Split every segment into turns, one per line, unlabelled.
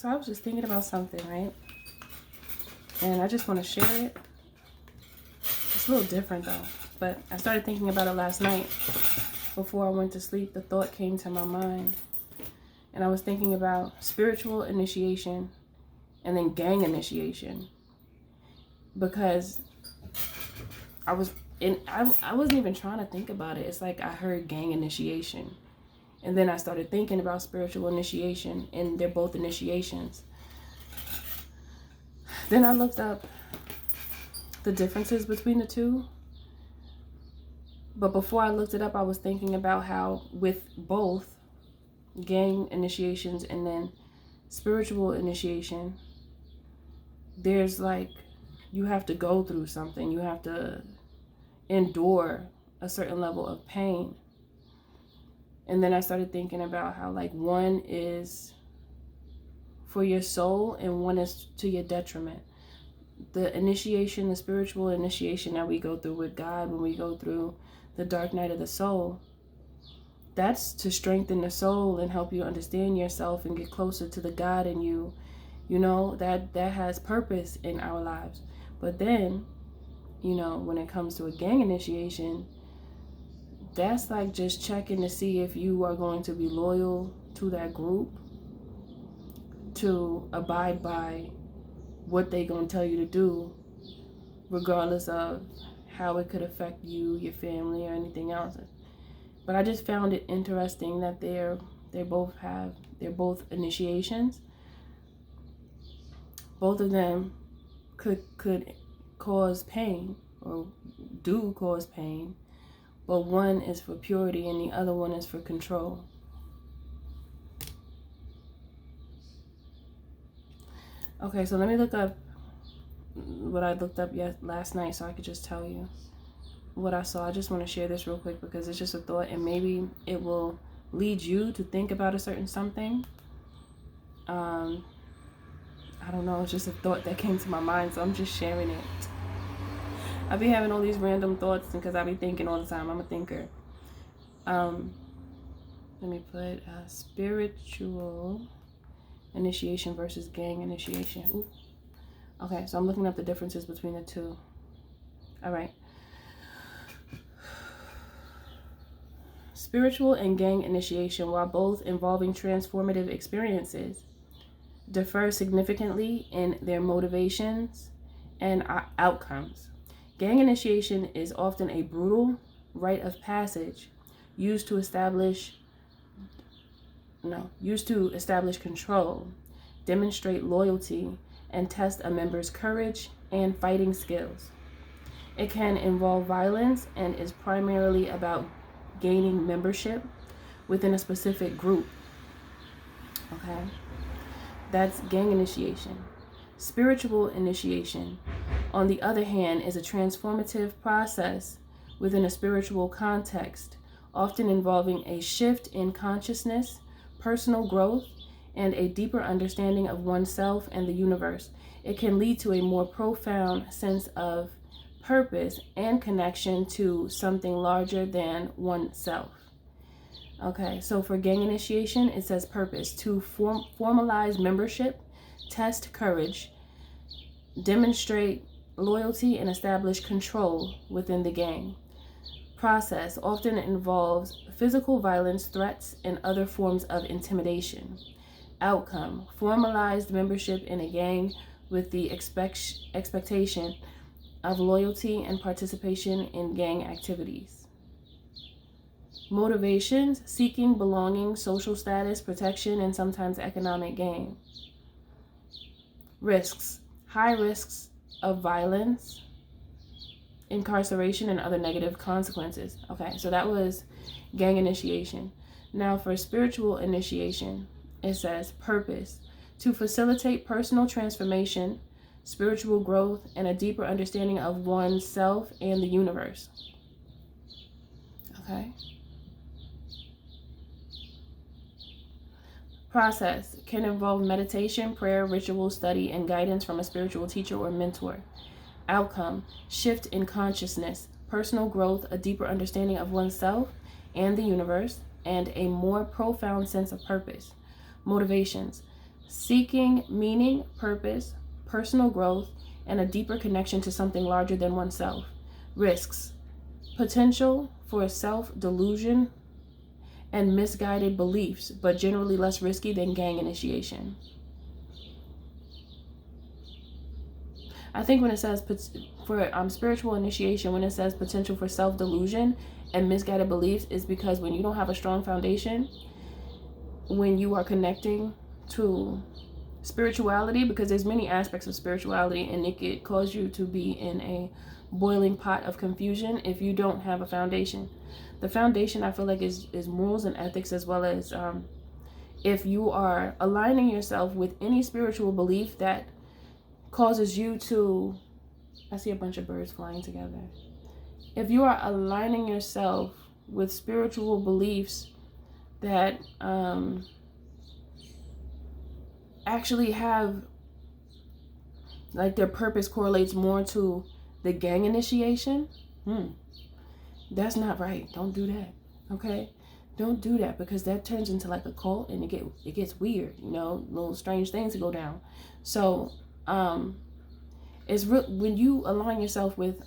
So I was just thinking about something, right? And I just want to share it. It's a little different though, but I started thinking about it last night. Before I went to sleep, the thought came to my mind. And I was thinking about spiritual initiation and then gang initiation. Because I wasn't even trying to think about it. It's like I heard gang initiation. And then I started thinking about spiritual initiation, and they're both initiations. Then I looked up the differences between the two. But before I looked it up, I was thinking about how with both gang initiations and then spiritual initiation, there's like, you have to go through something. You have to endure a certain level of pain. And then I started thinking about how like one is for your soul and one is to your detriment. The initiation, the spiritual initiation that we go through with God when we go through the dark night of the soul, that's to strengthen the soul and help you understand yourself and get closer to the God in you. You know, that has purpose in our lives. But then, you know, when it comes to a gang initiation, that's like just checking to see if you are going to be loyal to that group, to abide by what they going to tell you to do, regardless of how it could affect you, your family, or anything else. But I just found it interesting that they're both initiations. Both of them could cause pain or do cause pain, but one is for purity and the other one is for control. Okay, so let me look up what I looked up last night so I could just tell you what I saw. I just want to share this real quick because it's just a thought and maybe it will lead you to think about a certain something. I don't know, it's just a thought that came to my mind, so I'm just sharing it. I be having all these random thoughts because I be thinking all the time. I'm a thinker. Let me put spiritual initiation versus gang initiation. Ooh. Okay, so I'm looking up the differences between the two. All right. Spiritual and gang initiation, while both involving transformative experiences, differ significantly in their motivations and outcomes. Gang initiation is often a brutal rite of passage used to establish control, demonstrate loyalty, and test a member's courage and fighting skills. It can involve violence and is primarily about gaining membership within a specific group. Okay? That's gang initiation. Spiritual initiation, on the other hand, is a transformative process within a spiritual context, often involving a shift in consciousness, personal growth, and a deeper understanding of oneself and the universe. It can lead to a more profound sense of purpose and connection to something larger than oneself. Okay, so for gang initiation, it says purpose: to formalize membership, test courage, demonstrate loyalty, and establish control within the gang. Process often involves physical violence, threats, and other forms of intimidation. Outcome: formalized membership in a gang with the expectation of loyalty and participation in gang activities. Motivations: seeking belonging, social status, protection, and sometimes economic gain. Risks: high risks of violence, incarceration, and other negative consequences. Okay, so that was gang initiation. Now for spiritual initiation, it says purpose: to facilitate personal transformation, spiritual growth, and a deeper understanding of oneself and the universe. Okay. Process can involve meditation, prayer, ritual, study, and guidance from a spiritual teacher or mentor. Outcome: shift in consciousness, personal growth, a deeper understanding of oneself and the universe, and a more profound sense of purpose. Motivations: seeking meaning, purpose, personal growth, and a deeper connection to something larger than oneself. Risks: potential for self-delusion and misguided beliefs, but generally less risky than gang initiation. I think when it says for spiritual initiation, when it says potential for self-delusion and misguided beliefs, is because when you don't have a strong foundation, when you are connecting to spirituality, because there's many aspects of spirituality, and it could cause you to be in a boiling pot of confusion if you don't have a foundation. The foundation, I feel like, is morals and ethics, as well as if you are aligning yourself with any spiritual belief that causes you to, I see a bunch of birds flying together. If you are aligning yourself with spiritual beliefs that actually have, like, their purpose correlates more to the gang initiation, that's not right. Don't do that. Okay? Don't do that, because that turns into like a cult, and it gets weird, little strange things go down. So it's when you align yourself with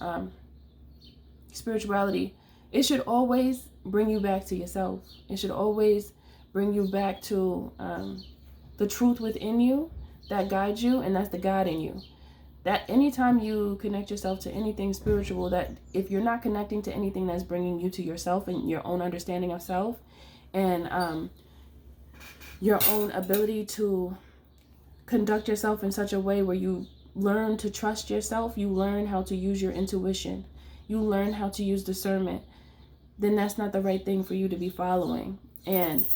spirituality, it should always bring you back to yourself. It should always bring you back to the truth within you that guides you, and that's the God in you. That anytime you connect yourself to anything spiritual, that if you're not connecting to anything that's bringing you to yourself and your own understanding of self, and your own ability to conduct yourself in such a way where you learn to trust yourself, you learn how to use your intuition, you learn how to use discernment, then that's not the right thing for you to be following. And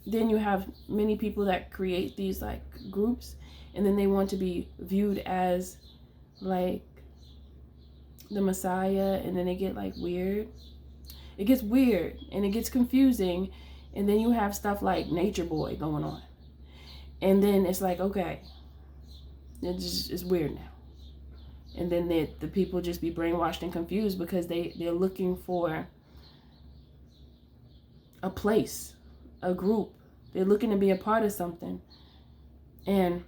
then you have many people that create these like groups, and then they want to be viewed as like the Messiah, and then they get like weird. It gets weird and it gets confusing, and then you have stuff like Nature Boy going on, and then it's like, okay, it's weird now. And then the people just be brainwashed and confused because they're looking for a place, a group. They're looking to be a part of something. And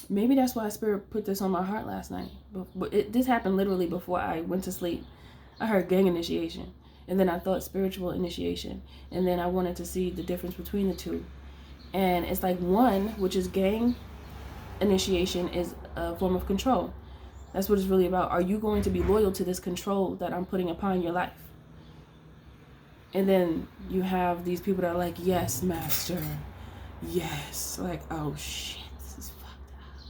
maybe that's why Spirit put this on my heart last night. But this happened literally before I went to sleep. I heard gang initiation, and then I thought spiritual initiation, and then I wanted to see the difference between the two. And it's like, one, which is gang initiation, is a form of control. That's what it's really about. Are you going to be loyal to this control that I'm putting upon your life? And then you have these people that are like, yes, master, yes, like, oh shit, this is fucked up.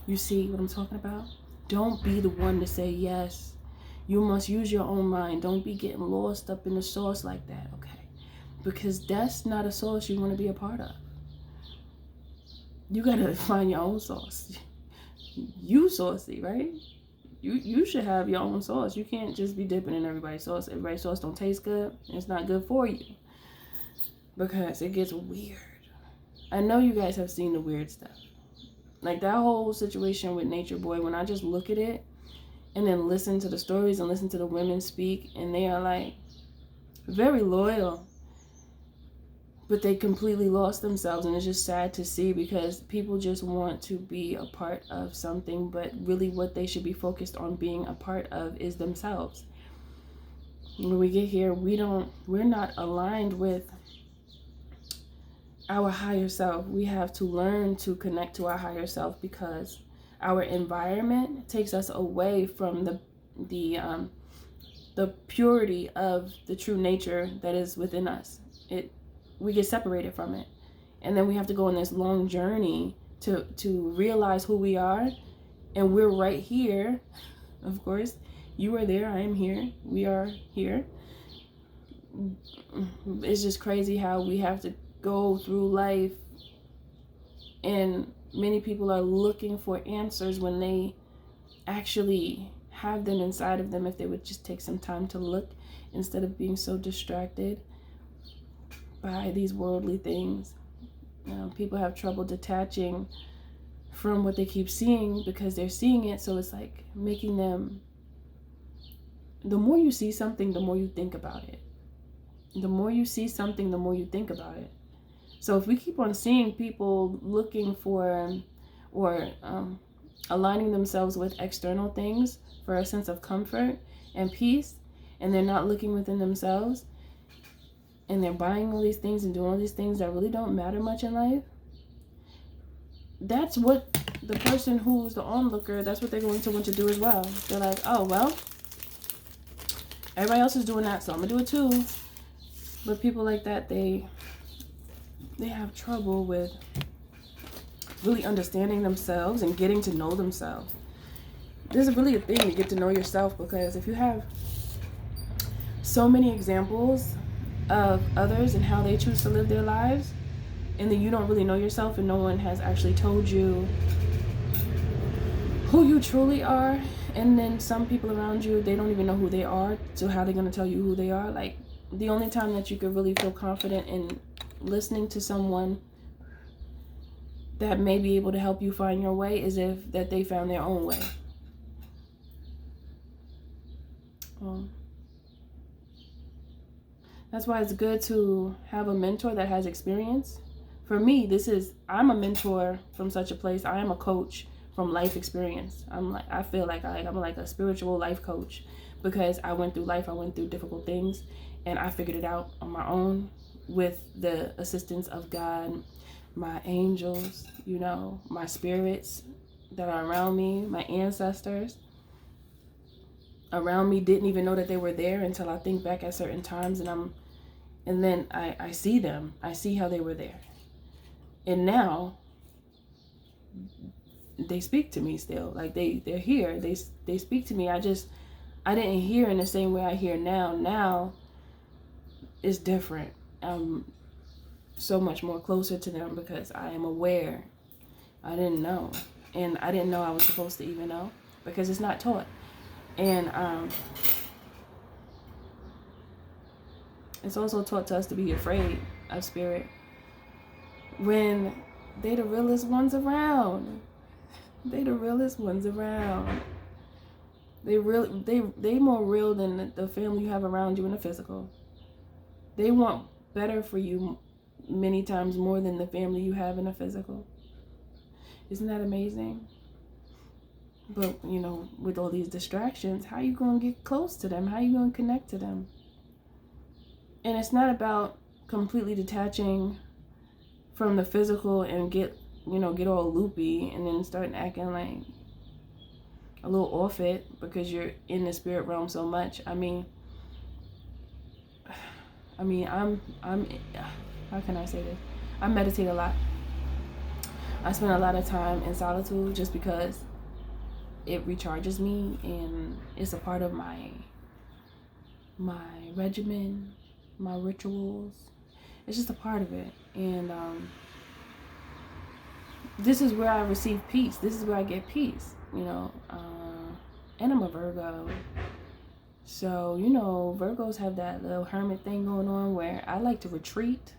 You see what I'm talking about? Don't be the one to say yes. You must use your own mind. Don't be getting lost up in the sauce like that, okay? Because that's not a sauce you want to be a part of. You gotta find your own sauce. You saucy, right? You should have your own sauce. You can't just be dipping in everybody's sauce. Everybody's sauce don't taste good. It's not good for you, because it gets weird. I know you guys have seen the weird stuff. Like that whole situation with Nature Boy, when I just look at it and then listen to the stories and listen to the women speak, and they are like very loyal, but they completely lost themselves. And it's just sad to see, because people just want to be a part of something, but really what they should be focused on being a part of is themselves. When we get here, we're not aligned with our higher self. We have to learn to connect to our higher self, because our environment takes us away from the purity of the true nature that is within us. We get separated from it, and then we have to go on this long journey to realize who we are. And we're right here, of course. You are there, I am here, we are here. It's just crazy how we have to go through life, and many people are looking for answers when they actually have them inside of them, if they would just take some time to look, instead of being so distracted by these worldly things. People have trouble detaching from what they keep seeing, because they're seeing it, so it's like making them, the more you see something, the more you think about it. The more you see something, the more you think about it. So if we keep on seeing people looking for or aligning themselves with external things for a sense of comfort and peace, and they're not looking within themselves, and they're buying all these things and doing all these things that really don't matter much in life, that's what the person who's the onlooker, that's what they're going to want to do as well. They're like, oh, well, everybody else is doing that, so I'm going to do it too. But people like that, they have trouble with really understanding themselves and getting to know themselves. This is really a thing to get to know yourself, because if you have so many examples of others and how they choose to live their lives, and then you don't really know yourself and no one has actually told you who you truly are, and then some people around you, they don't even know who they are, so how are they going to tell you who they are? Like, the only time that you could really feel confident in listening to someone that may be able to help you find your way is if that they found their own way. That's why it's good to have a mentor that has experience. For me, I'm a mentor from such a place. I am a coach from life experience. I feel like I'm like a spiritual life coach, because I went through life, I went through difficult things, and I figured it out on my own with the assistance of God, my angels, my spirits that are around me, my ancestors around me didn't even know that they were there until I think back at certain times, and then I see them. I see how they were there. And now they speak to me still. Like they're here. They speak to me. I didn't hear in the same way I hear now. Now it's different. I'm so much more closer to them because I am aware. I didn't know. And I didn't know I was supposed to even know, because it's not taught. And it's also taught to us to be afraid of spirit when they the realest ones around. They the realest ones around. They more real than the family you have around you in the physical. They want better for you many times more than the family you have in the physical. Isn't that amazing? But, with all these distractions, how you going to get close to them? How you going to connect to them? And it's not about completely detaching from the physical and get all loopy and then start acting like a little off it because you're in the spirit realm so much. I'm how can I say this? I meditate a lot. I spend a lot of time in solitude just because it recharges me, and it's a part of my regimen, my rituals. It's just a part of it. And this is where I receive peace. This is where I get peace, and I'm a Virgo. So, Virgos have that little hermit thing going on where I like to retreat.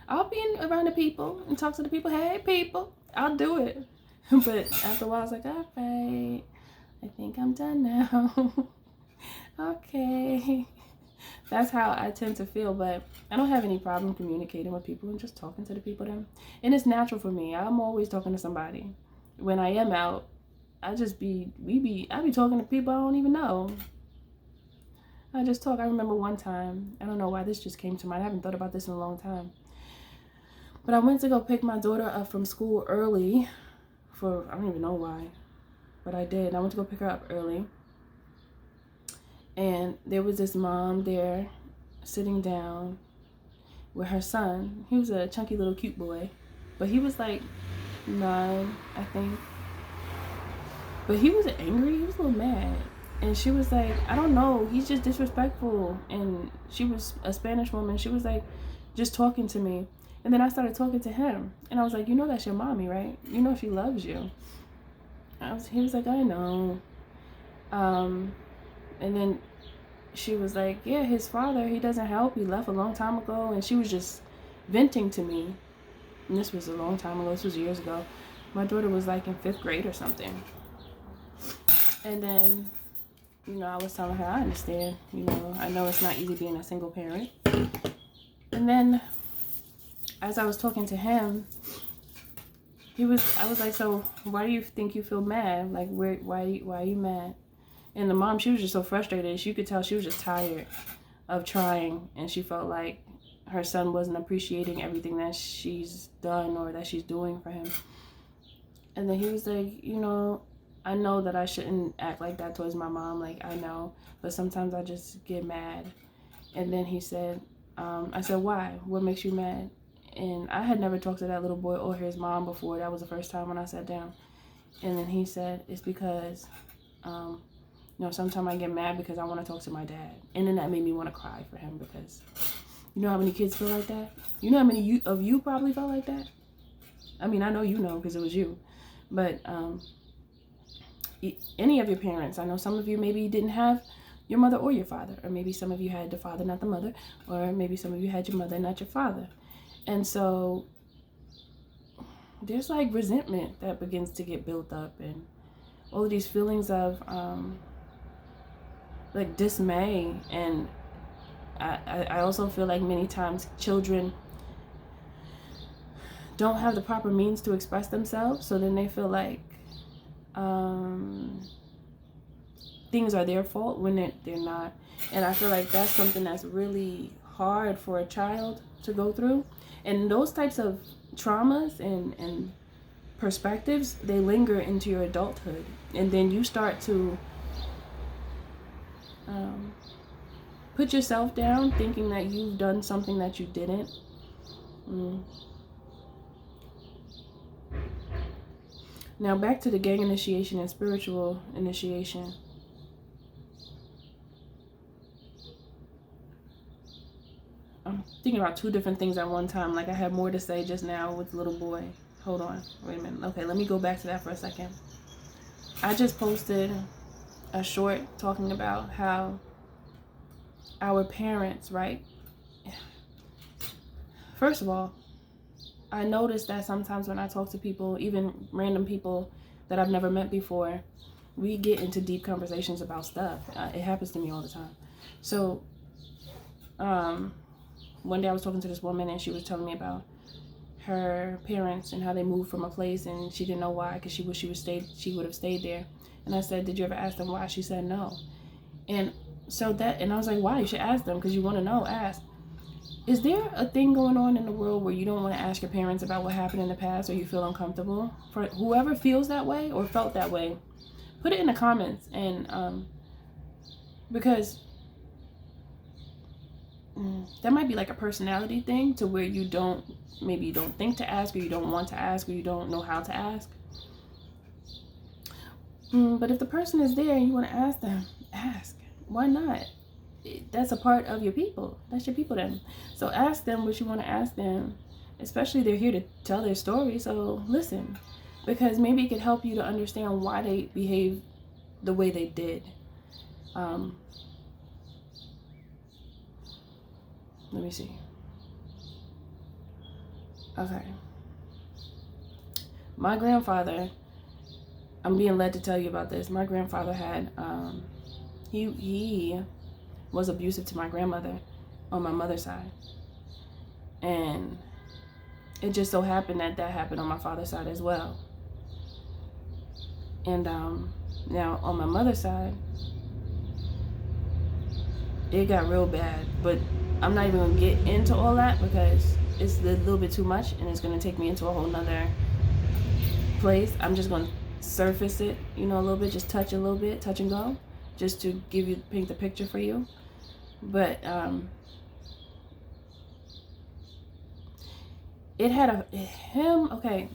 I'll be around the people and talk to the people. Hey, people, I'll do it. But after a while, I was like, all right, I think I'm done now. Okay. That's how I tend to feel, but I don't have any problem communicating with people and just talking to the people then. And it's natural for me. I'm always talking to somebody. When I am out, I be talking to people I don't even know. I just talk. I remember one time, I don't know why this just came to mind. I haven't thought about this in a long time. But I went to go pick my daughter up from school early I don't even know why, but I did. I went to go pick her up early. And there was this mom there sitting down with her son. He was a chunky little cute boy, but he was like 9, I think. But he wasn't angry. He was a little mad. And she was like, I don't know, he's just disrespectful. And she was a Spanish woman. She was like just talking to me. And then I started talking to him. And I was like, that's your mommy, right? She loves you. He was like, I know. And then she was like, yeah, his father, he doesn't help. He left a long time ago. And she was just venting to me. And this was a long time ago. This was years ago. My daughter was like in 5th grade or something. And then, I was telling her, I understand. I know it's not easy being a single parent. And then as I was talking to him, I was like, so why do you think you feel mad? Like, why are you mad? And the mom, she was just so frustrated. You could tell she was just tired of trying, and she felt like her son wasn't appreciating everything that she's done or that she's doing for him. And then he was like, you know, I know that I shouldn't act like that towards my mom. Like, I know, but sometimes I just get mad. And then he said, I said, why? What makes you mad? And I had never talked to that little boy or his mom before. That was the first time when I sat down. And then he said, it's because, you know, sometimes I get mad because I want to talk to my dad. And then that made me want to cry for him, because you know how many kids feel like that? You know how many of you probably felt like that? I mean, I know you know because it was you. But any of your parents, I know some of you maybe didn't have your mother or your father, or maybe some of you had the father, not the mother, or maybe some of you had your mother, not your father. And so there's like resentment that begins to get built up, and all of these feelings of like dismay. And I also feel like many times children don't have the proper means to express themselves, so then they feel like things are their fault when they're not. And I feel like that's something that's really hard for a child to go through. And those types of traumas and perspectives, they linger into your adulthood. And then you start to put yourself down, thinking that you've done something that you didn't. Now back to the gang initiation and spiritual initiation. I'm thinking about two different things at one time. Like I had more to say just now with the little boy. Hold on, wait a minute. Okay, let me go back to that for a second. I just posted a short talking about how our parents, right? First of all, I noticed that sometimes when I talk to people, even random people that I've never met before, we get into deep conversations about stuff. It happens to me all the time. So, one day I was talking to this woman, and she was telling me about her parents and how they moved from a place, and she didn't know why, because she wished she would have stayed there. And I said, did you ever ask them why? She said no. And so and I was like, why? You should ask them, because you want to know. Ask. Is there a thing going on in the world where you don't want to ask your parents about what happened in the past, or you feel uncomfortable? For whoever feels that way or felt that way, put it in the comments. And because that might be like a personality thing, to where maybe you don't think to ask, or you don't want to ask, or you don't know how to ask. But if the person is there and you want to ask them, ask. Why not? That's a part of your people. That's your people then. So ask them what you want to ask them, especially they're here to tell their story. So listen, because maybe it could help you to understand why they behave the way they did. Let me see. Okay. My grandfather, I'm being led to tell you about this. My grandfather had, he was abusive to my grandmother on my mother's side. And it just so happened that happened on my father's side as well. And now on my mother's side, it got real bad. But I'm not even going to get into all that, because it's a little bit too much, and it's going to take me into a whole nother place. I'm just going to surface it, a little bit, just touch a little bit, touch and go, just to paint the picture for you. But it had okay,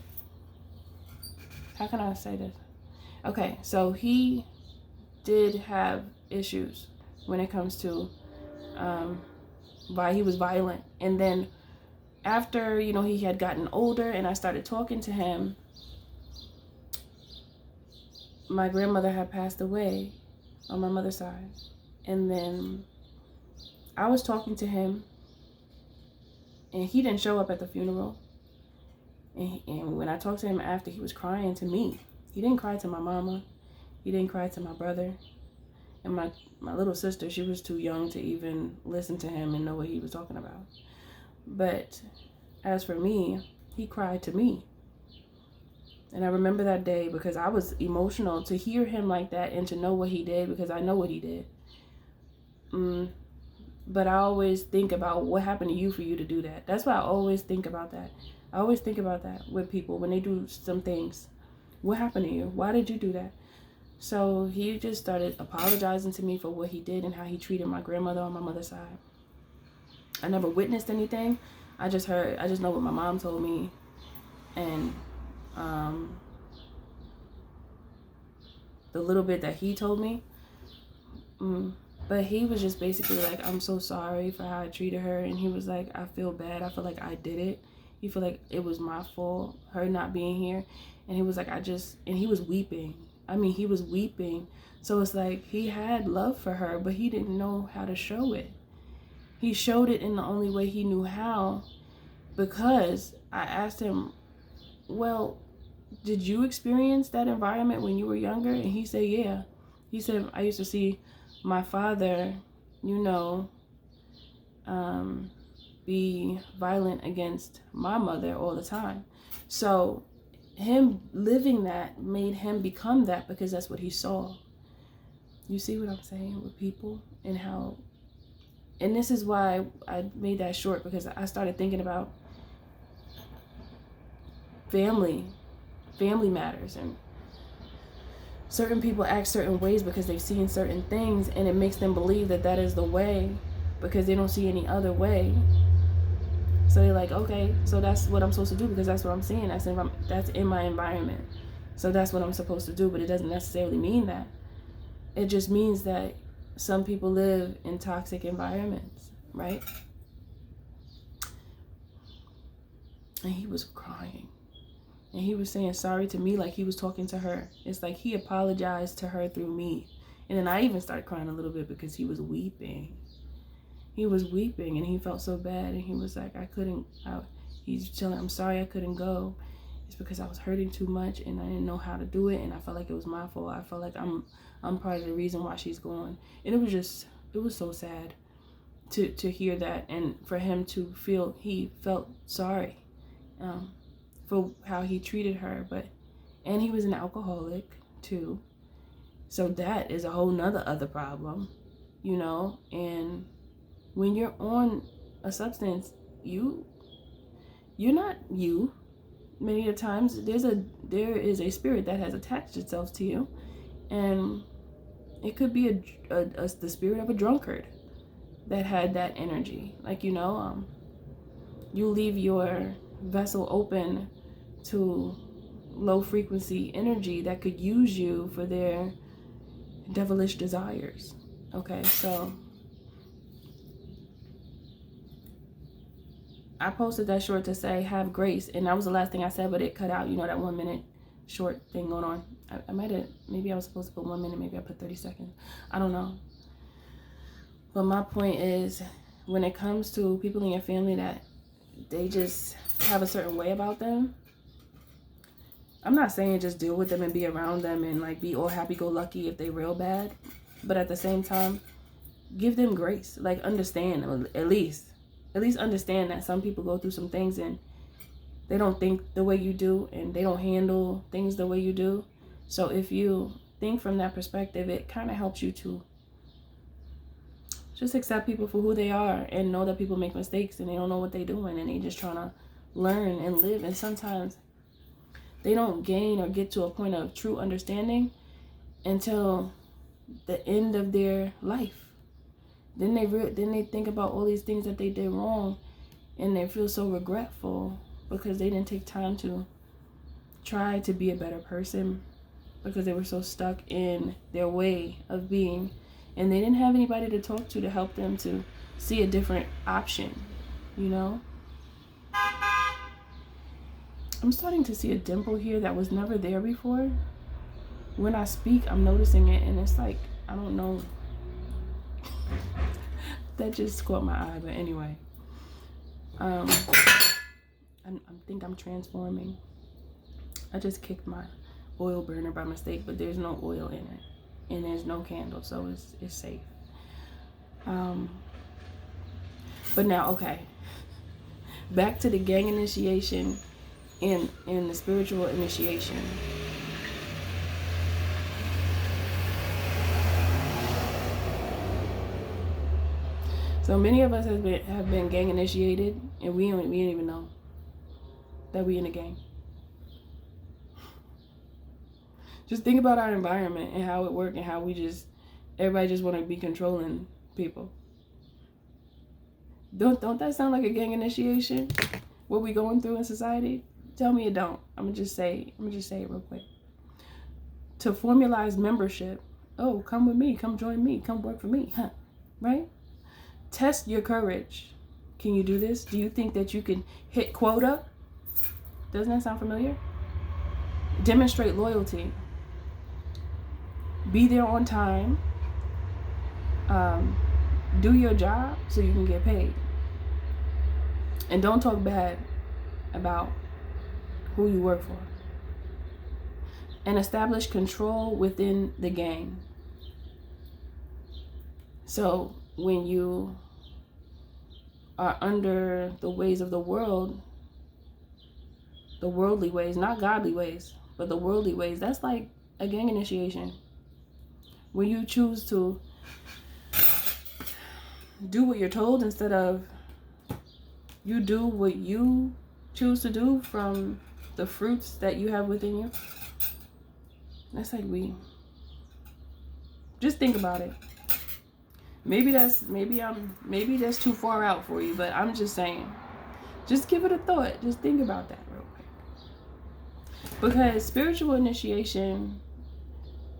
how can I say this? Okay, so he did have issues when it comes to why he was violent. And then after, he had gotten older and I started talking to him, my grandmother had passed away on my mother's side. And then I was talking to him, and he didn't show up at the funeral. And when I talked to him after, he was crying to me. He didn't cry to my mama. He didn't cry to my brother. And my little sister, she was too young to even listen to him and know what he was talking about. But as for me, he cried to me. And I remember that day because I was emotional to hear him like that and to know what he did, because I know what he did. But I always think about what happened to you for you to do that. That's why I always think about that. I always think about that with people when they do some things. What happened to you? Why did you do that? So he just started apologizing to me for what he did and how he treated my grandmother on my mother's side. I never witnessed anything. I just know what my mom told me. And the little bit that he told me. But he was just basically like, I'm so sorry for how I treated her. And he was like, I feel bad. I feel like I did it. He feel like it was my fault, her not being here. And he was like, and he was weeping. I mean, he was weeping. So it's like he had love for her, but he didn't know how to show it. He showed it in the only way he knew how, because I asked him, well, did you experience that environment when you were younger? And he said, yeah. He said, I used to see my father, be violent against my mother all the time. So him living that made him become that, because that's what he saw. You see what I'm saying with people and how, and this is why I made that short, because I started thinking about family matters, and certain people act certain ways because they've seen certain things, and it makes them believe that that is the way because they don't see any other way. So they're like, okay, so that's what I'm supposed to do because that's what I'm seeing. That's in my environment. So that's what I'm supposed to do, but it doesn't necessarily mean that. It just means that some people live in toxic environments, right? And he was crying. And he was saying sorry to me like he was talking to her. It's like he apologized to her through me. And then I even started crying a little bit because he was weeping. He was weeping and he felt so bad. And he was like, he's telling, I'm sorry I couldn't go. It's because I was hurting too much and I didn't know how to do it. And I felt like it was my fault. I felt like I'm part of the reason why she's gone. And it was so sad to hear that. And for him to feel, he felt sorry for how he treated her. And he was an alcoholic too. So that is a whole nother other problem, and when you're on a substance, you're not you. Many of the times there is a spirit that has attached itself to you, and it could be the spirit of a drunkard that had that energy. Like, you leave your vessel open to low frequency energy that could use you for their devilish desires. Okay, so I posted that short to say have grace, and that was the last thing I said, but it cut out, that 1 minute short thing going on. I might have, maybe I was supposed to put 1 minute, maybe I put 30 seconds. I don't know. But my point is, when it comes to people in your family that they just have a certain way about them, I'm not saying just deal with them and be around them and like be all happy-go-lucky if they real bad, but at the same time, give them grace. Like, understand, at least understand that some people go through some things and they don't think the way you do and they don't handle things the way you do. So if you think from that perspective, it kind of helps you to just accept people for who they are and know that people make mistakes and they don't know what they're doing and they just trying to learn and live. And sometimes they don't gain or get to a point of true understanding until the end of their life. Then they think about all these things that they did wrong, and they feel so regretful because they didn't take time to try to be a better person because they were so stuck in their way of being, and they didn't have anybody to talk to help them to see a different option. I'm starting to see a dimple here that was never there before. When I speak, I'm noticing it, and it's like, I don't know. That just caught my eye, but anyway. I think I'm transforming. I just kicked my oil burner by mistake, but there's no oil in it, and there's no candle, so it's safe. But now, okay. Back to the gang initiation and the spiritual initiation. So many of us have been gang initiated, and we didn't even know that we in a gang. Just think about our environment and how it works, and how everybody just want to be controlling people. Don't that sound like a gang initiation? What we going through in society? Tell me it don't. I'm gonna just say it real quick. To formalize membership. Oh, come with me, come join me, come work for me, huh? Right? Test your courage. Can you do this? Do you think that you can hit quota? Doesn't that sound familiar? Demonstrate loyalty. Be there on time. Do your job so you can get paid. And don't talk bad about who you work for. And establish control within the gang. So when you are under the ways of the world, the worldly ways, not godly ways, but the worldly ways, that's like a gang initiation. When you choose to do what you're told instead of you do what you choose to do from the fruits that you have within you. That's like we. Just think about it. Maybe that's too far out for you, but I'm just saying. Just give it a thought. Just think about that real quick. Because spiritual initiation,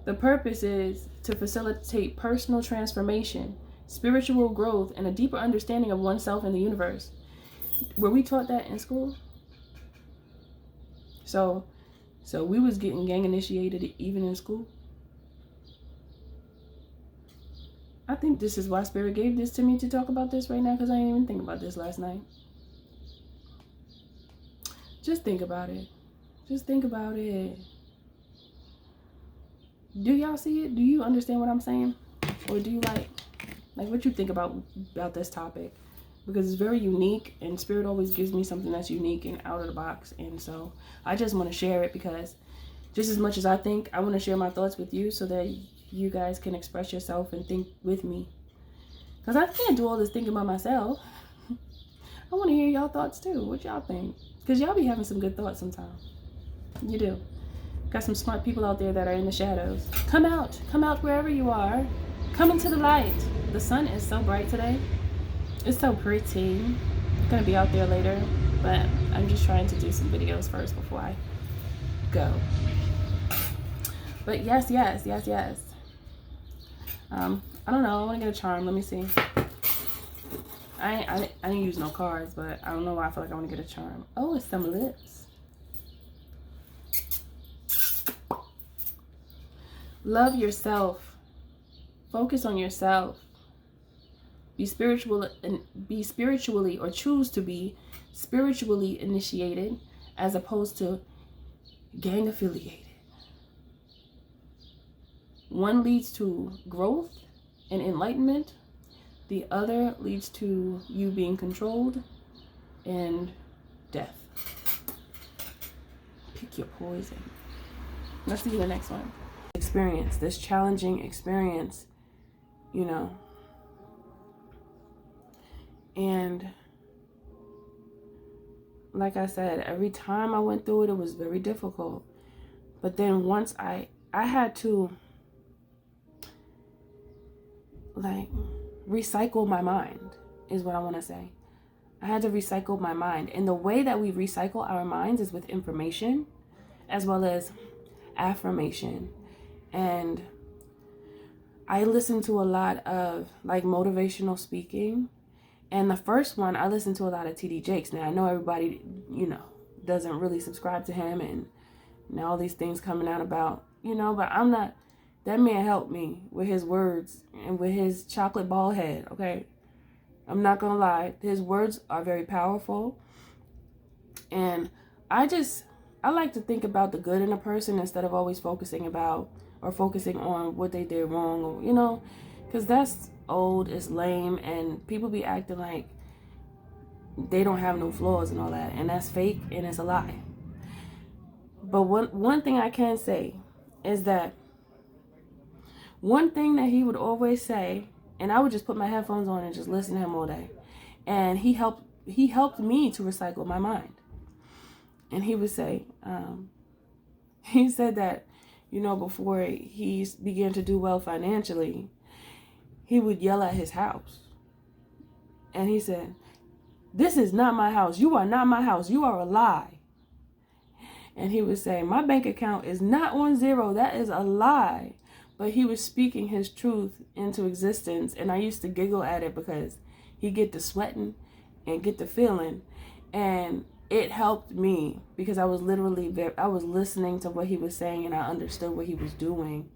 the purpose is to facilitate personal transformation, spiritual growth, and a deeper understanding of oneself and the universe. Were we taught that in school? So we was getting gang initiated even in school. I think this is why Spirit gave this to me to talk about this right now, because I didn't even think about this last night. Just think about it. Just think about it. Do y'all see it? Do you understand what I'm saying? Or do you like what you think about this topic? Because it's very unique, and Spirit always gives me something that's unique and out of the box. And so I just want to share it, because just as much as I think, I want to share my thoughts with you so that you guys can express yourself and think with me. Because I can't do all this thinking by myself. I want to hear y'all thoughts too. What y'all think? Because y'all be having some good thoughts sometimes. You do. Got some smart people out there that are in the shadows. Come out wherever you are. Come into the light. The sun is so bright today. It's so pretty. I'm going to be out there later, but I'm just trying to do some videos first before I go. But yes. I don't know. I want to get a charm. Let me see. I didn't use no cards, but I don't know why I feel like I want to get a charm. Oh, it's some lips. Love yourself. Focus on yourself. Be spiritually or choose to be spiritually initiated as opposed to gang affiliated. One leads to growth and enlightenment. The other leads to you being controlled and death. Pick your poison. Let's see the next one. Experience, this challenging experience, And like I said, every time I went through it, it was very difficult. But then once I had to recycle my mind, is what I want to say. I had to recycle my mind. And the way that we recycle our minds is with information as well as affirmation. And I listen to a lot of motivational speaking. And the first one, I listened to a lot of T.D. Jakes. Now, I know everybody, doesn't really subscribe to him, and all these things coming out about, but I'm not, that man helped me with his words and with his chocolate ball head, okay? I'm not going to lie. His words are very powerful. And I like to think about the good in a person instead of always focusing on what they did wrong, because that's old, it's lame, and people be acting like they don't have no flaws and all that, and that's fake and it's a lie. But one thing I can say is that one thing that he would always say, and I would just put my headphones on and just listen to him all day, and he helped me to recycle my mind. And he would say, he said that, you know, before he began to do well financially, he would yell at his house. And he said, "This is not my house. You are not my house. You are a lie." And he would say, "My bank account is not on zero. That is a lie." But he was speaking his truth into existence. And I used to giggle at it because he get to sweating and get to feeling. And it helped me because I was listening to what he was saying, and I understood what he was doing.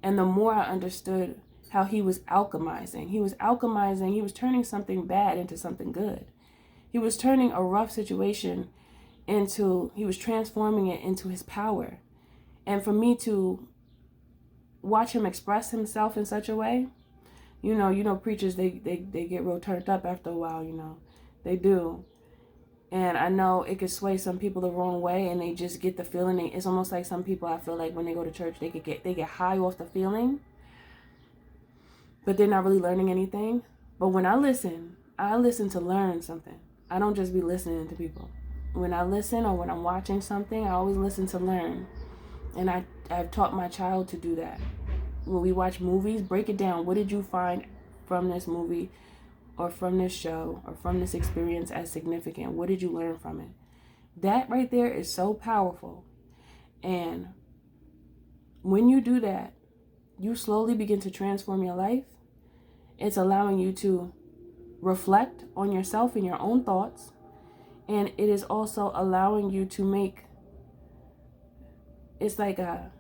And the more I understood how he was alchemizing, he was turning something bad into something good. He was turning a rough situation he was transforming it into his power. And for me to watch him express himself in such a way, you know, preachers, they get real turned up after a while, you know, they do. And I know it could sway some people the wrong way, and they just get the feeling. It's almost like some people, I feel like when they go to church, they get high off the feeling, but they're not really learning anything. But when I listen to learn something. I don't just be listening to people. When I listen or when I'm watching something, I always listen to learn. And I've taught my child to do that. When we watch movies, break it down. What did you find from this movie or from this show or from this experience as significant? What did you learn from it? That right there is so powerful. And when you do that, you slowly begin to transform your life. It's allowing you to reflect on yourself and your own thoughts. And it is also allowing you to it's like a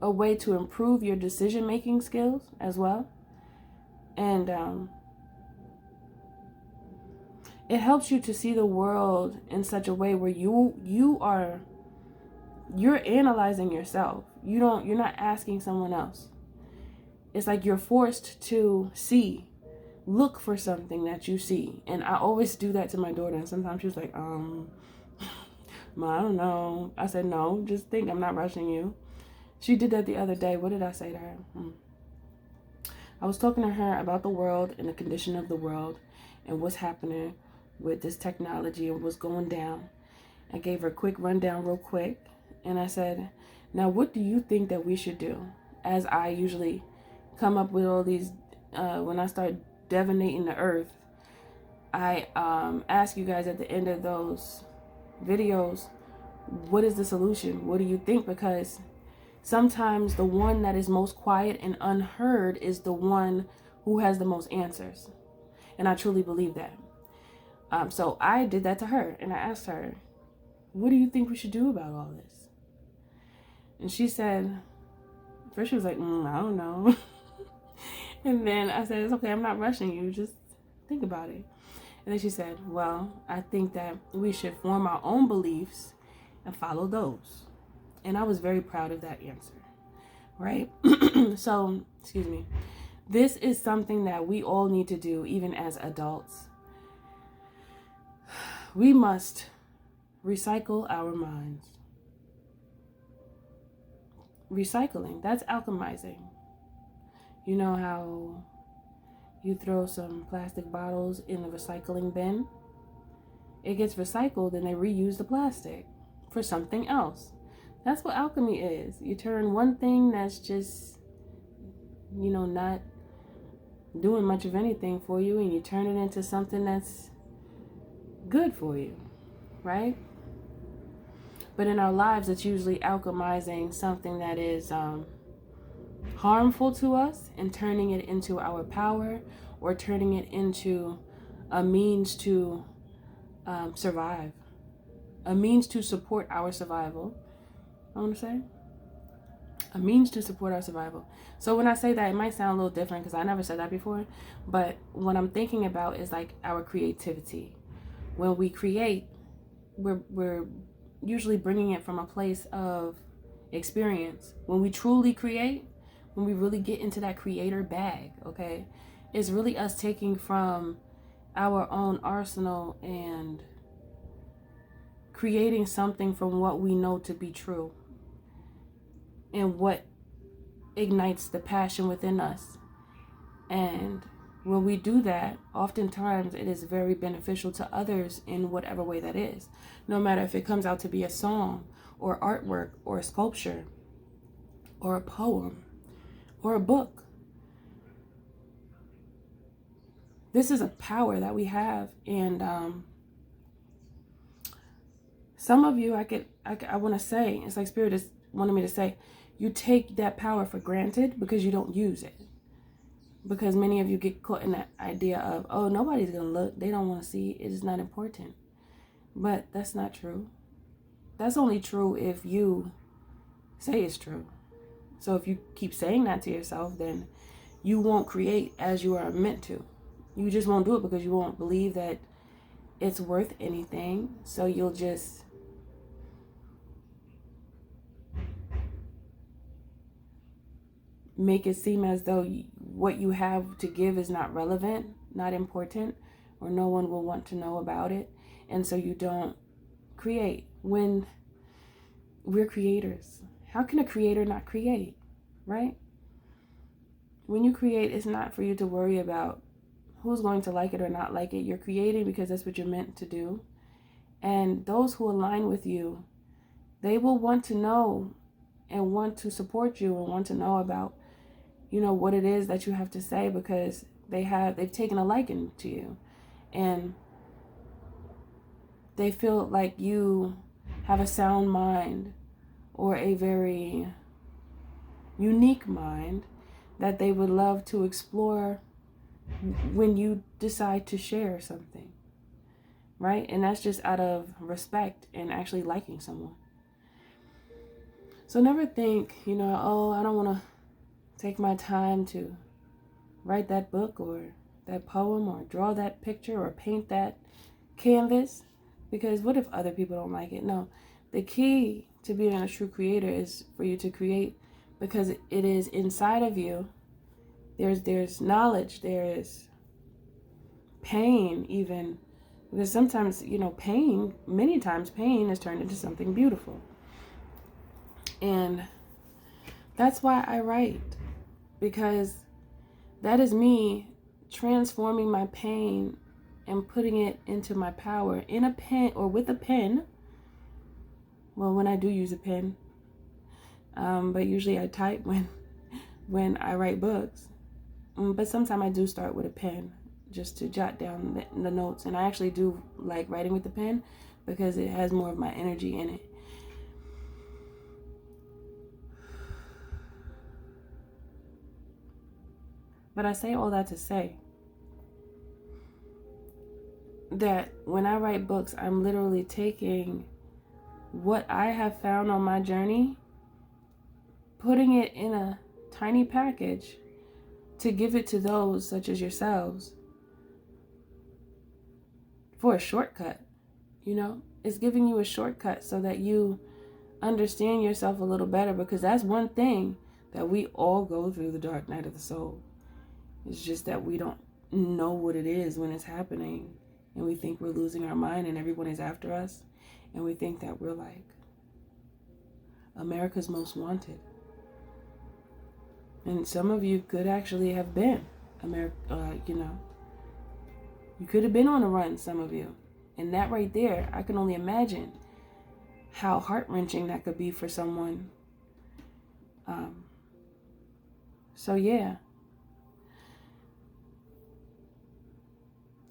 way to improve your decision-making skills as well. And it helps you to see the world in such a way where you're analyzing yourself. You're not asking someone else. It's like you're forced to look for something that you see. And I always do that to my daughter. And sometimes she's like, Ma, I don't know. I said, no, just think, I'm not rushing you. She did that the other day. What did I say to her? I was talking to her about the world and the condition of the world and what's happening with this technology and what's going down. I gave her a quick rundown real quick. And I said, now what do you think that we should do? As I usually come up with all these, when I start divinating the earth, I ask you guys at the end of those videos, what is the solution? What do you think? Because sometimes the one that is most quiet and unheard is the one who has the most answers. And I truly believe that. So I did that to her, and I asked her, what do you think we should do about all this? And she said, first she was like, I don't know. And then I said, it's okay, I'm not rushing you, just think about it. And then she said, well, I think that we should form our own beliefs and follow those. And I was very proud of that answer, right? So, excuse me. This is something that we all need to do, even as adults. We must recycle our minds. Recycling, that's alchemizing. You know how you throw some plastic bottles in the recycling bin? It gets recycled and they reuse the plastic for something else. That's what alchemy is. You turn one thing that's just, not doing much of anything for you, and you turn it into something that's good for you, right? But in our lives, it's usually alchemizing something that is harmful to us and turning it into our power, or turning it into a means to survive, a means to support our survival. I want to say a means to support our survival. So when I say that, it might sound a little different because I never said that before, but what I'm thinking about is like our creativity. When we create, we're usually bringing it from a place of experience. When we truly create, when we really get into that creator bag, okay, it's really us taking from our own arsenal and creating something from what we know to be true and what ignites the passion within us. And when we do that, oftentimes it is very beneficial to others in whatever way that is. No matter if it comes out to be a song or artwork or a sculpture or a poem or a book. This is a power that we have. And some of you, I want to say, it's like Spirit is wanting me to say, you take that power for granted because you don't use it. Because many of you get caught in that idea of, oh, nobody's going to look. They don't want to see. It is not important. But that's not true. That's only true if you say it's true. So if you keep saying that to yourself, then you won't create as you are meant to. You just won't do it because you won't believe that it's worth anything. So you'll just make it seem as though what you have to give is not relevant, not important, or no one will want to know about it. And so you don't create. When we're creators, how can a creator not create, right? When you create, it's not for you to worry about who's going to like it or not like it. You're creating because that's what you're meant to do. And those who align with you, they will want to know and want to support you and want to know about, you know, what it is that you have to say, because they've taken a liking to you and they feel like you have a sound mind or a very unique mind that they would love to explore when you decide to share something, right? And that's just out of respect and actually liking someone. So never think, you know, oh, I don't want to take my time to write that book or that poem or draw that picture or paint that canvas, because what if other people don't like it? No, the key to being a true creator is for you to create because it is inside of you. There's knowledge, there is pain even, because sometimes, you know, many times pain is turned into something beautiful. And that's why I write, because that is me transforming my pain and putting it into my power in a pen or with a pen. Well, when I do use a pen, but usually I type when I write books. But sometimes I do start with a pen just to jot down the notes. And I actually do like writing with the pen because it has more of my energy in it. But I say all that to say that when I write books, I'm literally taking what I have found on my journey, putting it in a tiny package to give it to those such as yourselves for a shortcut. You know, it's giving you a shortcut so that you understand yourself a little better, because that's one thing that we all go through, the dark night of the soul. It's just that we don't know what it is when it's happening, and we think we're losing our mind and everyone is after us, and we think that we're like America's Most Wanted. And some of you could actually have been you know, you could have been on a run, some of you. And that right there, I can only imagine how heart-wrenching that could be for someone. So yeah.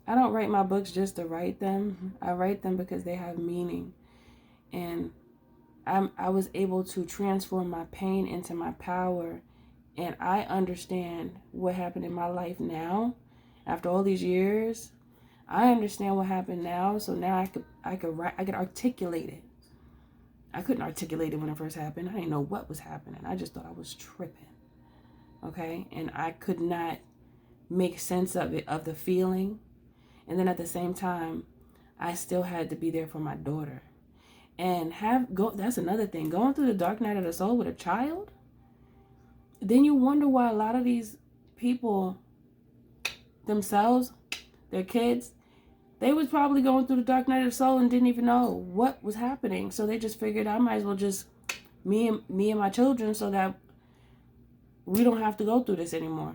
I don't write my books just to write them. I write them because they have meaning. And I was able to transform my pain into my power. And I understand what happened in my life now. After all these years, I understand what happened now. So now I could articulate it. I couldn't articulate it when it first happened. I didn't know what was happening. I just thought I was tripping. Okay? And I could not make sense of it, of the feeling. And then at the same time, I still had to be there for my daughter. And that's another thing. Going through the dark night of the soul with a child, then you wonder why a lot of these people themselves, their kids, they was probably going through the dark night of the soul and didn't even know what was happening. So they just figured, I might as well just me and my children so that we don't have to go through this anymore.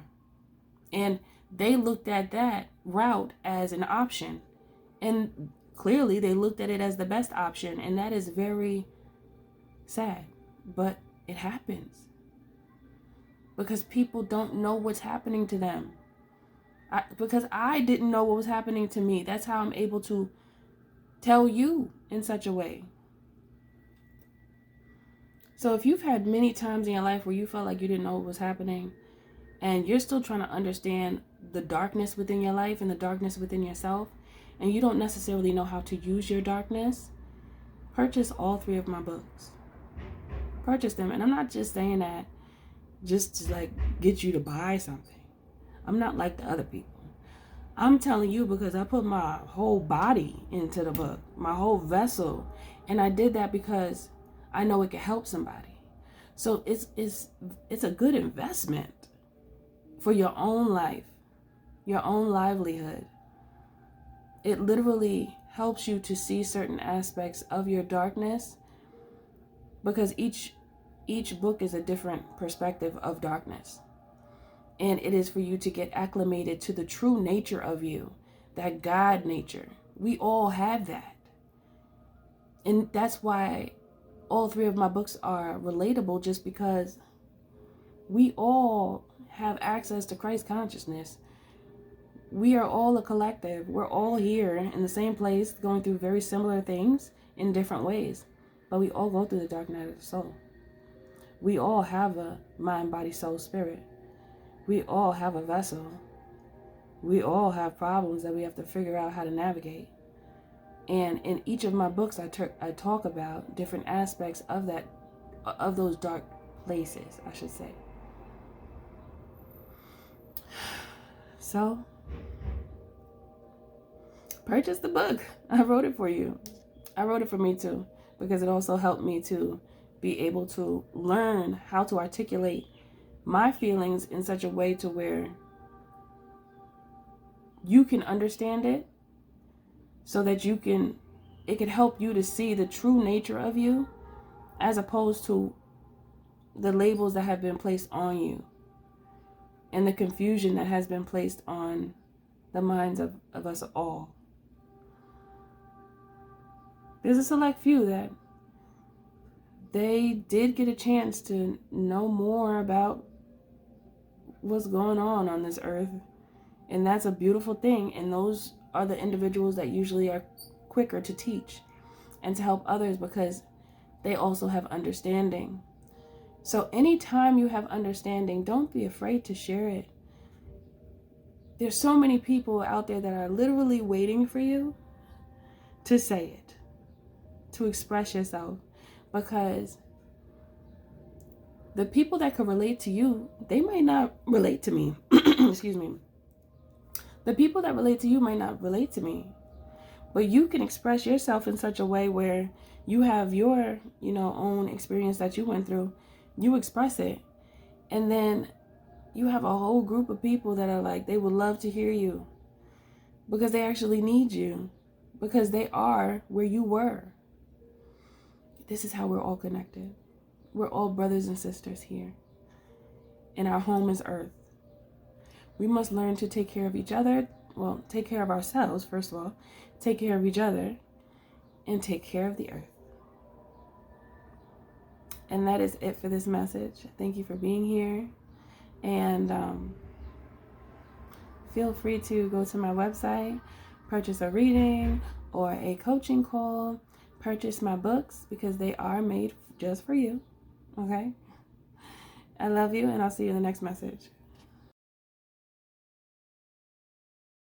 And they looked at that route as an option. And clearly they looked at it as the best option. And that is very sad. But it happens. Because people don't know what's happening to them. Because I didn't know what was happening to me. That's how I'm able to tell you in such a way. So if you've had many times in your life where you felt like you didn't know what was happening, and you're still trying to understand the darkness within your life and the darkness within yourself, and you don't necessarily know how to use your darkness, purchase all 3 of my books. Purchase them. And I'm not just saying that just to like get you to buy something. I'm not like the other people. I'm telling you because I put my whole body into the book, my whole vessel. And I did that because I know it can help somebody. So it's a good investment for your own life, your own livelihood. It literally helps you to see certain aspects of your darkness, because each book is a different perspective of darkness. And it is for you to get acclimated to the true nature of you, that God nature. We all have that. And that's why all 3 of my books are relatable, just because we all have access to Christ consciousness. We are all a collective. We're all here in the same place, going through very similar things in different ways. But we all go through the dark night of the soul. We all have a mind, body, soul, spirit. We all have a vessel. We all have problems that we have to figure out how to navigate. And in each of my books, I talk about different aspects of that, of those dark places, I should say. So, purchase the book. I wrote it for you. I wrote it for me too, because it also helped me to be able to learn how to articulate my feelings in such a way to where you can understand it, so that it can help you to see the true nature of you, as opposed to the labels that have been placed on you and the confusion that has been placed on the minds of us all. There's a select few that they did get a chance to know more about what's going on this earth. And that's a beautiful thing. And those are the individuals that usually are quicker to teach and to help others, because they also have understanding. So anytime you have understanding, don't be afraid to share it. There's so many people out there that are literally waiting for you to say it, to express yourself, because the people that could relate to you, they might not relate to me. Excuse me. The people that relate to you might not relate to me, but you can express yourself in such a way where you have your, own experience that you went through. You express it, and then you have a whole group of people that are like, they would love to hear you because they actually need you, because they are where you were. This is how we're all connected. We're all brothers and sisters here, and our home is earth. We must learn to take care of each other. Well, take care of ourselves, first of all. Take care of each other. And take care of the earth. And that is it for this message. Thank you for being here. And feel free to go to my website, purchase a reading or a coaching call. Purchase my books, because they are made just for you. Okay? I love you, and I'll see you in the next message.